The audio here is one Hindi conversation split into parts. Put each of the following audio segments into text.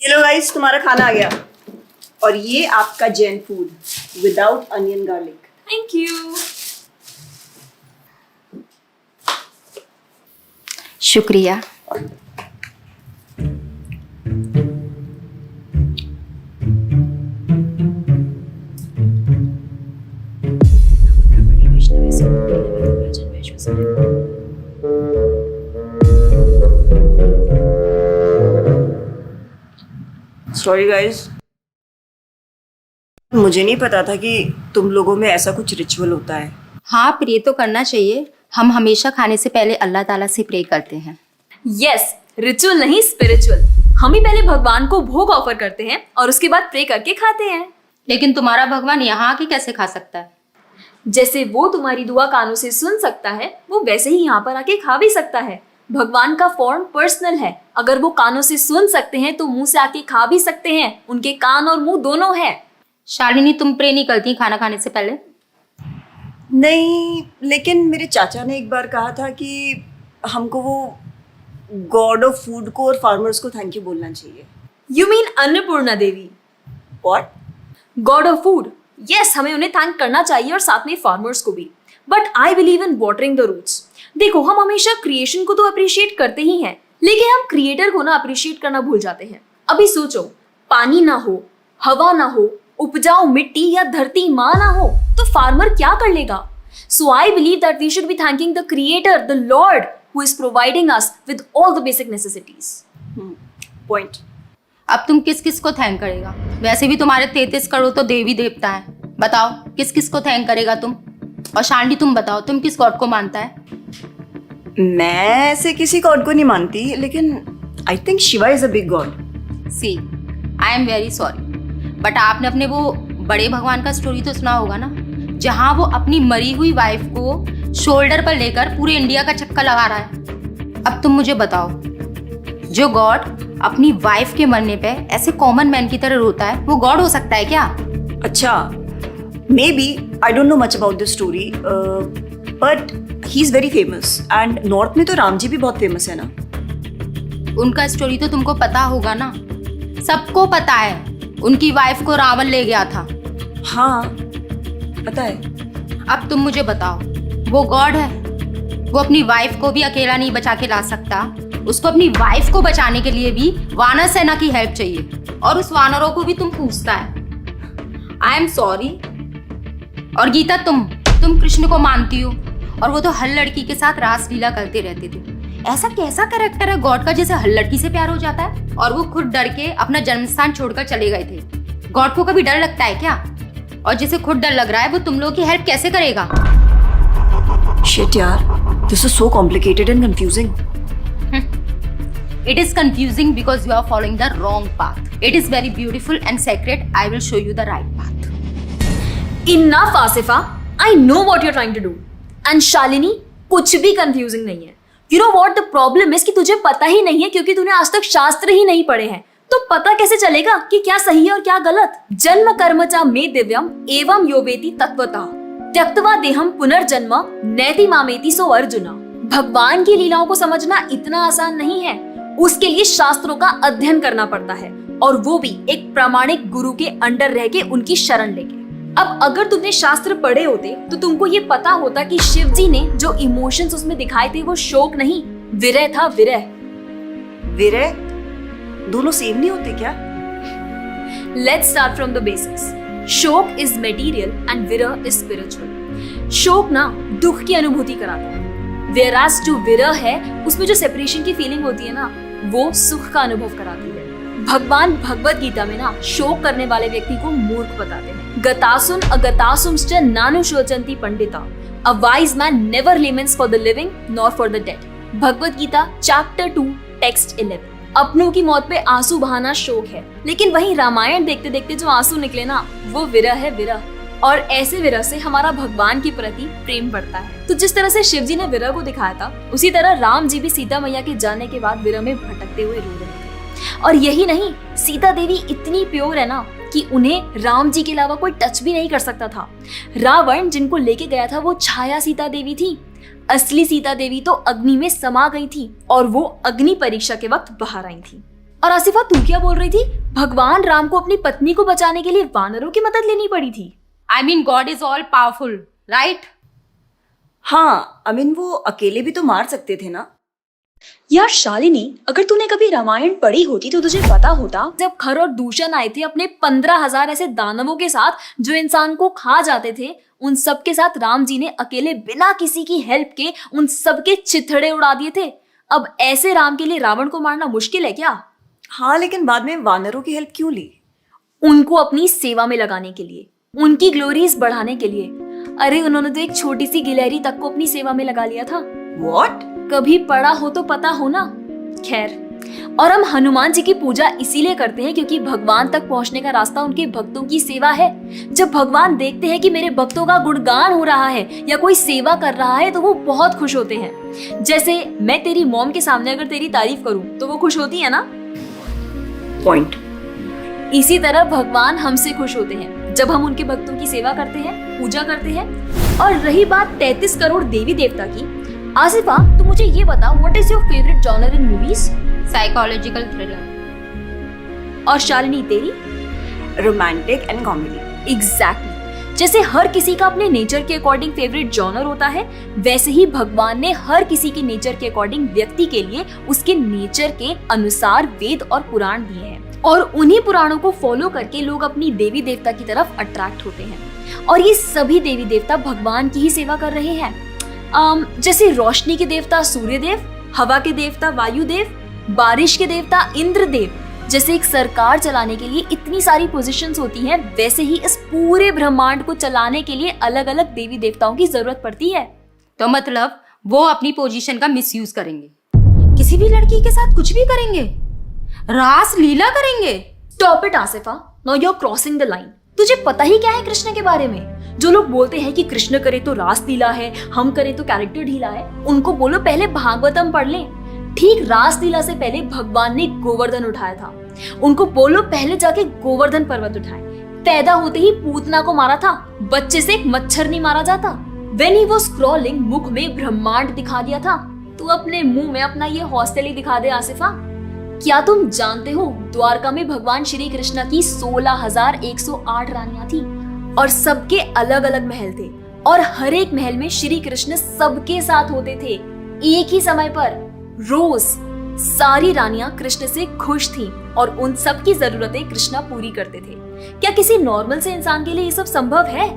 ये लो गाइस, तुम्हारा खाना आ गया। और ये आपका Jain food without onion garlic. Thank you. शुक्रिया। सॉरी गाइस, मुझे नहीं पता था कि तुम लोगों में ऐसा कुछ रिचुअल होता है। हाँ, प्रे तो करना चाहिए। हम हमेशा खाने से पहले अल्लाह ताला से प्रे करते हैं। यस, रिचुअल नहीं स्पिरिचुअल। हम ही पहले भगवान को भोग ऑफर करते हैं और उसके बाद प्रे करके खाते हैं। लेकिन तुम्हारा भगवान यहाँ आके कैसे खा सकता है? जैसे वो तुम्हारी दुआ कानों से सुन सकता है, वो वैसे ही यहाँ पर आके खा भी सकता है। भगवान का फॉर्म पर्सनल है। अगर वो कानों से सुन सकते हैं तो मुंह से आके खा भी सकते हैं। उनके कान और मुंह दोनों है। शालिनी, तुम प्रे नहीं करती खाना खाने से पहले? नहीं, लेकिन मेरे चाचा ने एक बार कहा था कि हमको वो गॉड ऑफ फूड को और फार्मर्स को थैंक यू बोलना चाहिए। You mean Annapurna Devi? What? God of food. Yes, हमें उन्हें थैंक करना चाहिए और साथ में फार्मर्स को भी। But I believe in watering the roots. देखो, हम हमेशा क्रिएशन को तो अप्रिशिएट करते ही हैं, लेकिन हम क्रिएटर को ना अप्रिशिएट करना भूल जाते हैं। अभी सोचो, पानी ना हो, हवा ना हो, उपजाऊ मिट्टी या धरती माँ ना हो, तो फार्मर क्या कर लेगा? So I believe that we should be thanking the creator, the lord who is providing us with all the basic necessities. Point. अब तुम किस किस को थैंक करेगा? वैसे भी तुम्हारे 33 करोड़ तो देवी देवता है। बताओ, किस किस को थैंक करेगा तुम? और शालिनी, तुम बताओ, तुम किस गॉड को मानता है? मैं ऐसे किसी गॉड को नहीं मानती, लेकिन I think Shiva is a big god. See, I am very sorry, but आपने अपने वो बड़े भगवान का स्टोरी तो सुना होगा ना, जहाँ वो अपनी मरी हुई वाइफ को शोल्डर पर लेकर पूरे इंडिया का चक्कर लगा रहा है। अब तुम मुझे बताओ, जो गॉड अपनी वाइफ के मरने पे ऐसे कॉमन मैन की तरह रोता है, वो गॉड हो सकता है क्या? अच्छा, maybe I don't know much about this story, but he is very famous and north में तो राम जी भी बहुत फेमस है ना। उनका स्टोरी तो तुमको पता होगा ना, सबको पता है। उनकी वाइफ को रावण ले गया था। हाँ, पता है। अब तुम मुझे बताओ, वो गॉड है? वो अपनी वाइफ को भी अकेला नहीं बचा के ला सकता। उसको अपनी वाइफ को बचाने के लिए भी वानर सेना की हेल्प चाहिए, और उस वानरों को भी तुम पूछता है। I am sorry. और गीता, तुम कृष्ण को मानती हो, और वो तो हर लड़की के साथ रासलीला करते रहते थे। ऐसा कैसा कैरेक्टर है गॉड का जैसे हर लड़की से प्यार हो जाता है? और वो खुद डर के अपना जन्मस्थान छोड़कर चले गए थे। गॉड को कभी डर लगता है क्या? और जिसे खुद डर लग रहा है वो तुम लोगों की हेल्प कैसे करेगा? शिट यार, this is so complicated and confusing. It is confusing because you are following the wrong path. It is very beautiful and sacred. I will show you the right path. Enough, Asifa. I know what you're trying to do. And Shalini, कुछ भी confusing नहीं है। You know what the problem is कि तुझे पता ही नहीं है, क्योंकि तूने आज तक शास्त्र ही नहीं पढ़े हैं। तो पता कैसे चलेगा कि क्या सही है और क्या गलत? जन्म कर्म च मे दिव्यम एवं योवेति तत्वतः त्यक्त्वा देहम पुनर्जन्म नैति मामेति सो अर्जुना। भगवान की लीलाओं को समझना इतना आसान नहीं है। उसके लिए शास्त्रों का अध्ययन करना पड़ता है, और वो भी एक प्रामाणिक गुरु के अंडर रह के उनकी शरण लेके। अब अगर तुमने शास्त्र पढ़े होते तो तुमको ये पता होता कि शिव जी ने जो इमोशंस उसमें दिखाए थे वो शोक नहीं, विरह था। विरह विरह दोनों सेम नहीं होते क्या? Let's start from the basics. शोक इज मेटीरियल एंड विरह इज स्पिरिचुअल। शोक ना दुख की अनुभूति कराता है, whereas जो विरह है उसमें जो सेपरेशन की फीलिंग होती है ना, वो सुख का अनुभव कराती है। भगवान भगवत गीता में ना शोक करने वाले व्यक्ति को मूर्ख बताते हैं। गतासुम अगतासुमश्च नानु शोचन्ति Pandita. A wise man never laments for the living nor for the dead. Bhagavad Gita chapter 2 text 11। अपनों की मौत पे आंसू बहाना शोक है, लेकिन वहीं रामायण देखते देखते जो आंसू निकले ना, वो विरह है, विरह। और ऐसे विरह से हमारा भगवान के प्रति प्रेम बढ़ता है। तो जिस तरह से शिव जी ने विरह को दिखाया था, उसी तरह राम जी भी सीता मैया के जाने के बाद विरह में भटकते हुए रो रहे थे। और यही नहीं, सीता देवी इतनी प्योर है ना कि उन्हें राम जी के अलावा कोई टच भी नहीं कर सकता था। रावण जिनको लेके गया था वो छाया सीता देवी थी। असली सीता देवी तो अग्नि में समा गई थी, और वो अग्नि परीक्षा के वक्त बाहर आई थी। और आसिफा तू क्या बोल रही थी? भगवान राम को अपनी पत्नी को बचाने के लिए वानरों की मदद लेनी पड़ी थी। I mean God is all powerful, right? हाँ, आई मीन वो अकेले भी तो मार सकते थे ना। यार शालिनी, अगर तूने कभी रामायण पढ़ी होती तो तुझे पता होता जब खर और दूषण आए थे अपने 15,000 ऐसे दानवों के साथ जो इंसान को खा जाते थे, उन सब के साथ राम जी ने अकेले बिना किसी की हेल्प के उन सबके चिथड़े उड़ा दिए थे। अब ऐसे राम के लिए रावण को मारना मुश्किल है क्या? हाँ, लेकिन बाद में वानरों की हेल्प क्यों ली? उनको अपनी सेवा में लगाने के लिए, उनकी ग्लोरीज बढ़ाने के लिए। अरे उन्होंने तो एक छोटी सी गिलहरी तक को अपनी सेवा में लगा लिया था। What? कभी पढ़ा हो तो पता हो ना। खैर, और हम हनुमान जी की पूजा इसीलिए करते हैं क्योंकि भगवान तक पहुंचने का रास्ता उनके भक्तों की सेवा है। जब भगवान देखते हैं कि मेरे भक्तों का गुणगान हो रहा है या कोई सेवा कर रहा है तो वो बहुत खुश होते हैं। जैसे मैं तेरी मॉम के सामने अगर तेरी तारीफ करूं तो वो खुश होती है ना। पॉइंट। इसी तरह भगवान हमसे खुश होते हैं जब हम उनके भक्तों की सेवा करते हैं, पूजा करते हैं। और रही बात 33 करोड़ देवी देवता की, आसिफा तू मुझे ये बता, what is your favourite genre in movies? Psychological thriller. और शालिनी तेरी? Romantic and comedy. एग्जैक्टली। जैसे हर किसी का अपने नेचर के अकॉर्डिंग फेवरेट जॉनर होता है, वैसे ही भगवान ने हर किसी के नेचर के अकॉर्डिंग व्यक्ति के लिए उसके नेचर के अनुसार वेद और पुराण दिए हैं। और उन्हीं पुराणों को फॉलो करके लोग अपनी देवी देवता की तरफ अट्रैक्ट होते हैं। और ये सभी देवी देवता भगवान की ही सेवा कर रहे हैं। जैसे रोशनी के देवता सूर्यदेव, हवा के देवता वायुदेव, बारिश के देवता इंद्रदेव। जैसे एक सरकार चलाने के लिए इतनी सारी पोजीशंस होती हैं, वैसे ही इस पूरे ब्रह्मांड को चलाने के लिए अलग अलग देवी देवताओं की जरूरत पड़ती है। तो मतलब वो अपनी पोजीशन का मिसयूज करेंगे, किसी भी लड़की के साथ कुछ भी करेंगे, रास लीला करेंगे। Stop it Asifa, now you are crossing the line. तुझे पता ही क्या है कृष्ण के बारे में? जो लोग बोलते हैं कि कृष्ण करे तो रास लीला है, हम करें तो कैरेक्टर ढीला है, उनको बोलो पहले भागवतम पढ़ लें। ठीक रास लीला से पहले भगवान ने गोवर्धन उठाया था। उनको बोलो पहले जाके गोवर्धन पर्वत उठाए। पैदा होते ही पूतना को मारा था, बच्चे से एक मच्छर नहीं मारा जाता। When he was crawling, मुख में ब्रह्मांड दिखा दिया था। तू अपने मुंह में अपना ये हॉस्टल ही दिखा दे आसिफा। क्या तुम जानते हो द्वारका में भगवान श्री कृष्ण की 16,108 रानियां थी और सबके अलग अलग महल थे और हर एक महल में श्री कृष्ण सबके साथ होते थे एक ही समय पर। रोज सारी रानियां कृष्ण से खुश थीं और उन सब की जरूरतें कृष्णा पूरी करते थे। क्या किसी नॉर्मल से इंसान के लिए ये सब संभव है?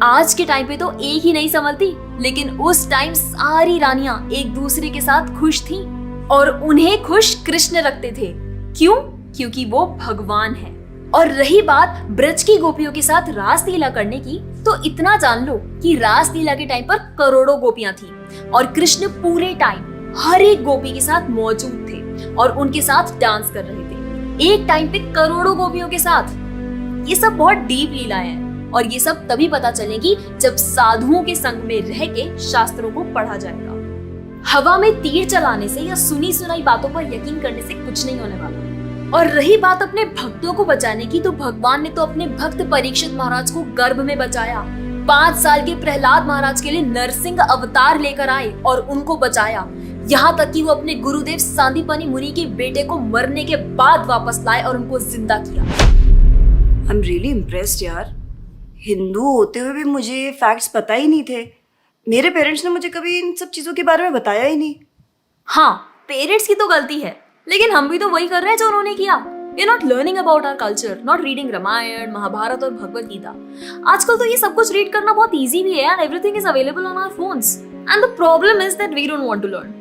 आज के टाइम पे तो एक ही नहीं संभलती, लेकिन उस टाइम सारी रानियां एक दूसरे के साथ खुश थीं और उन्हें खुश कृष्ण रखते थे। क्यों? क्योंकि वो भगवान है। और रही बात ब्रज की गोपियों के साथ रास लीला करने की, तो इतना जान लो कि रास लीला के टाइम पर करोड़ों गोपियां थी और कृष्ण पूरे टाइम हर एक गोपी के साथ मौजूद थे और उनके साथ डांस कर रहे थे एक टाइम पे करोड़ों गोपियों के साथ। ये सब बहुत डीप लीलाएं हैं और ये सब तभी पता चलेगी जब साधुओं के संग में रह के शास्त्रों को पढ़ा जाएगा। हवा में तीर चलाने से या सुनी सुनाई बातों पर यकीन करने से कुछ नहीं होने वाला। और रही बात अपने भक्तों को बचाने की, तो भगवान ने तो अपने भक्त परीक्षित महाराज को गर्भ में बचाया। 5 साल के प्रहलाद महाराज के लिए नरसिंह अवतार लेकर आए और उनको बचाया। यहाँ तक कि वो अपने गुरुदेव सांदीपनी मुनि के बेटे को मरने के बाद वापस लाए और उनको जिंदा किया। आई एम रियली इम्प्रेस्ड यार। हिंदू होते हुए भी मुझे फैक्ट्स पता ही नहीं थे। मेरे पेरेंट्स ने मुझे कभी इन सब चीजों के बारे में बताया ही नहीं। हाँ, पेरेंट्स की तो गलती है, लेकिन हम भी तो वही कर रहे हैं जो उन्होंने किया। We are not learning about our culture, not reading Ramayan, Mahabharat और भगवत गीता। आजकल तो ये सब कुछ रीड करना बहुत इजी भी है and everything is available on our phones. And the problem is that we don't want to learn.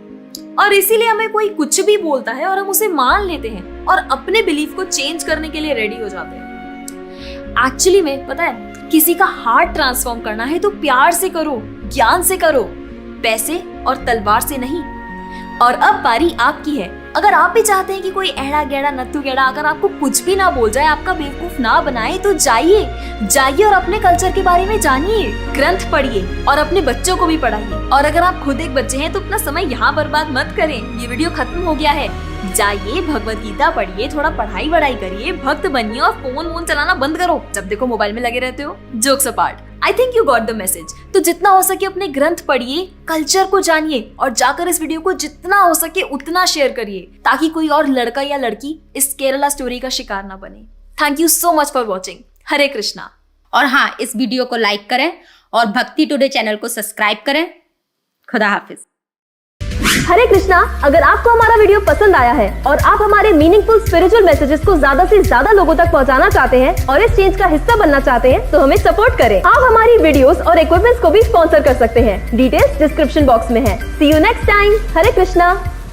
और इसीलिए हमें कोई कुछ भी बोलता है और हम उसे मान लेते हैं और अपने बिलीफ को चेंज करने के लिए रेडी हो जाते हैं। एक्चुअली में पता है, किसी का हार्ट ट्रांसफॉर्म करना है तो प्यार से करो, ज्ञान से करो, पैसे और तलवार से नहीं। और अब बारी आपकी है। अगर आप भी चाहते हैं कि कोई एड़ा गेड़ा नत्थु गेड़ा अगर आपको कुछ भी ना बोल जाए, आपका बेवकूफ ना बनाए, तो जाइए और अपने कल्चर के बारे में जानिए, ग्रंथ पढ़िए और अपने बच्चों को भी पढ़ाइए। और अगर आप खुद एक बच्चे हैं तो अपना समय यहाँ बर्बाद मत करें। ये वीडियो खत्म हो गया है, जाइए भगवत गीता पढ़िए, थोड़ा पढ़ाई वढ़ाई करिए, भक्त बनिए और फोन वोन चलाना बंद करो। जब देखो मोबाइल में लगे रहते हो। Jokes apart, I think you got the message. तो जितना हो सके अपने ग्रंथ पढ़िए, कल्चर को जानिए और जाकर इस वीडियो को जितना हो सके उतना शेयर करिए ताकि कोई और लड़का या लड़की इस केरला स्टोरी का शिकार ना बने। Thank you so much for watching. Hare Krishna. और हाँ, इस वीडियो को लाइक करें और भक्ति टुडे चैनल को सब्सक्राइब करें। खुदा हाफिज। हरे कृष्णा। अगर आपको हमारा वीडियो पसंद आया है और आप हमारे मीनिंगफुल स्पिरिचुअल मैसेजेस को ज्यादा से ज्यादा लोगों तक पहुंचाना चाहते हैं और इस चेंज का हिस्सा बनना चाहते हैं तो हमें सपोर्ट करें। आप हमारी वीडियोस और इक्विपमेंट्स को भी स्पॉन्सर कर सकते हैं। डिटेल्स डिस्क्रिप्शन बॉक्स में है। See you next time. Hare Krishna.